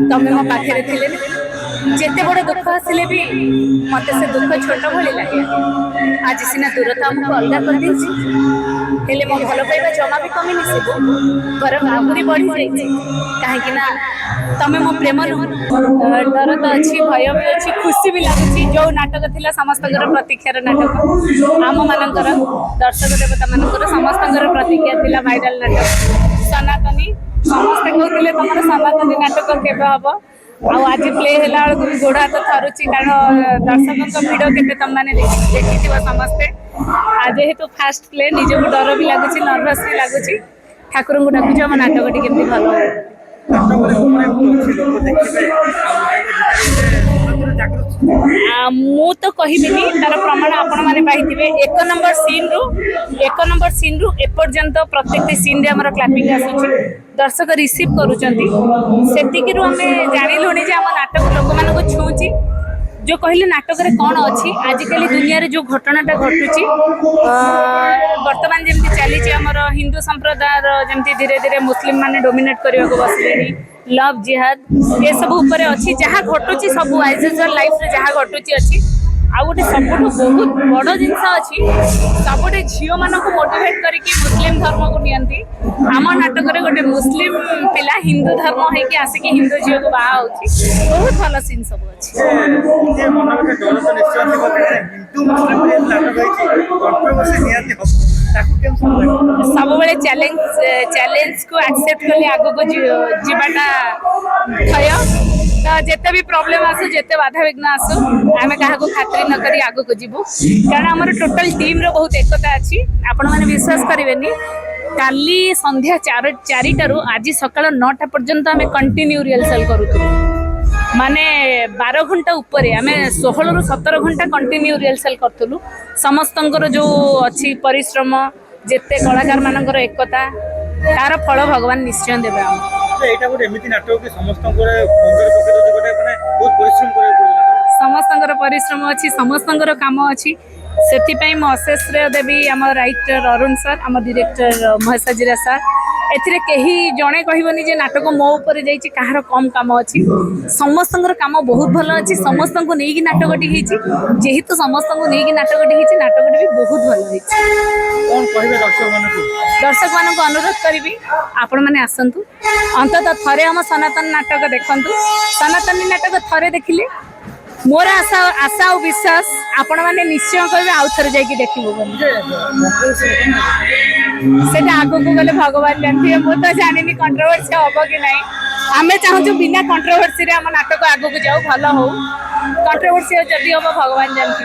तमें मो पाखे थिले जेते बड़ दुख आसिले भी मत से दुख छोट भली लगे आज सीना दूरता आमको अलग कर हेले मो भल पाइबा जमा भी कमी निशिबो बरम आहुरी बढ़ी जाइए कहीं ना तमें मो प्रेम डर तो अच्छी भय भी अच्छी खुशी भी लगुच जो नाटक थिला समस्त प्रतीक्षार नाटक आम मानकर दर्शक देवता मानकर समस्त प्रतीक्षा थिला भाइराल नाटक सनातनी समस्ते कहते तुम सनातनी नाटक केवे हम आज प्ले है गोड़ हाथ थरुची कारण दर्शकों भिड़ के देखी समस्ते आज जेहेतु फास्ट प्ले निज को डर भी लगुच नर्भस भी लगुच ठाकुर को डाकुच आम नाटक केमती भल मु तो कहबिनी तार प्रमाण आपण मैंने पाइबे एक नंबर सीन रु एपर्यंत प्रत्येक सीन रे हमर क्लैपिंग आसुची दर्शक रिसीव करूचंती आम जानिलुणी जे आम नाटक लोक मान छुची जो कहले नाटक रे कौन अच्छी आजिकल दुनिया रे जो घटनाटा घटुची वर्तमान जमी चली आमर हिंदू संप्रदाय जमी धीरे धीरे मुस्लिम माने डोमिनेट करने को बसले लव जिहाद ये सब ऊपर अच्छी जहाँ घटुची सब एज यूजुअल लाइफ रे जहाँ घटुची अच्छी आ गोटे सब बहुत बड़ जिनस अच्छी सबुठे झील मान मोटिवेट करके मुस्लिम धर्म को नियंती आम नाटक गोटे मुस्लिम पिला हिंदू धर्म होगी आसिक हिंदू झील को बाहा होची बहुत भल सीन सब अच्छी सब बेले चैलेंज को एक्सेप्ट कर आग को जीवाटा थय तो जिते भी प्रॉब्लम आसू जिते बाधा विघ्न आसू आम क्या खातिर न करी आग को जीवु कारण आमर टोटल टीम रो बहुत एकता अच्छी आपण मैंने विश्वास करेंगे काली संध्या 4टार आज सकाल 9टा पर्यंत आम कंटिन्यू रिहर्सल करूँ माने 12 घंटा ऊपर आम 16 ରୁ 17 घंटा कंटिन्यू रिहर्सल करूँ समस्त जो अच्छी परिश्रम जिते कलाकार मानकर एकता तार फल भगवान निश्चय देवे समस्त परिश्रम अच्छी समस्त काम अच्छी से अशेष श्रेय देवी आम राइटर अरुण सर आम डायरेक्टर महेश हजिरा सर एथिरे कहीं जड़े कहबनी जे नाटक मो ऊपर जाइए कहार कम काम अच्छी समस्त काम बहुत भल अच्छी समस्त को लेकिन नाटकटी जेहेतु समस्त को लेकिन नाटकटी नाटकटी भी बहुत भल दर्शक मान को अनुरोध करी आपण मैंने आसतु अंततः थरे हम सनातन नाटक देखु सनातनी नाटक थरे देखिले मोर आशा आशा और विश्वास आपण मैंने निश्चय कहे आउ थे जाकि देखो से आग को गले भगवान जानते मुझे तो जानी कंट्रोवर्सी हम कि ना आम चाहूँ बिना कंट्रोवर्सी आम नाटक आग को जाऊ भल हो कंट्रोवर्सी जदि हम भगवान जानते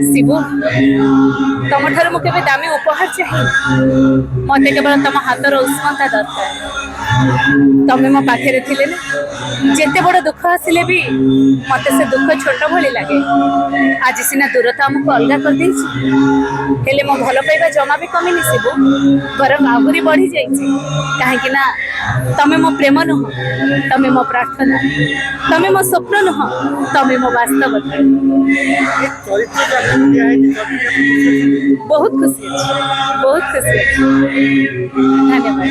शिवु तुम ठार मुझे दामी उपहार चाहिए मत केवल तुम हाथर उष्णता दरकार तमें मो पाखे थिले जेते बड़ दुख आसिले भी मत से दुख छोट भली लगे आज सीना दूरता आमको अलग कर हेले मो भल पाइबा जमा भी कमी निशिबो बरम आहुरी बढ़ी जाइए कहीं ना तमें मो प्रेम नुह तमें मो प्रार्थना तमें मो स्वप्न नुह तमें मो वास्तवता बहुत खुशी धन्यवाद।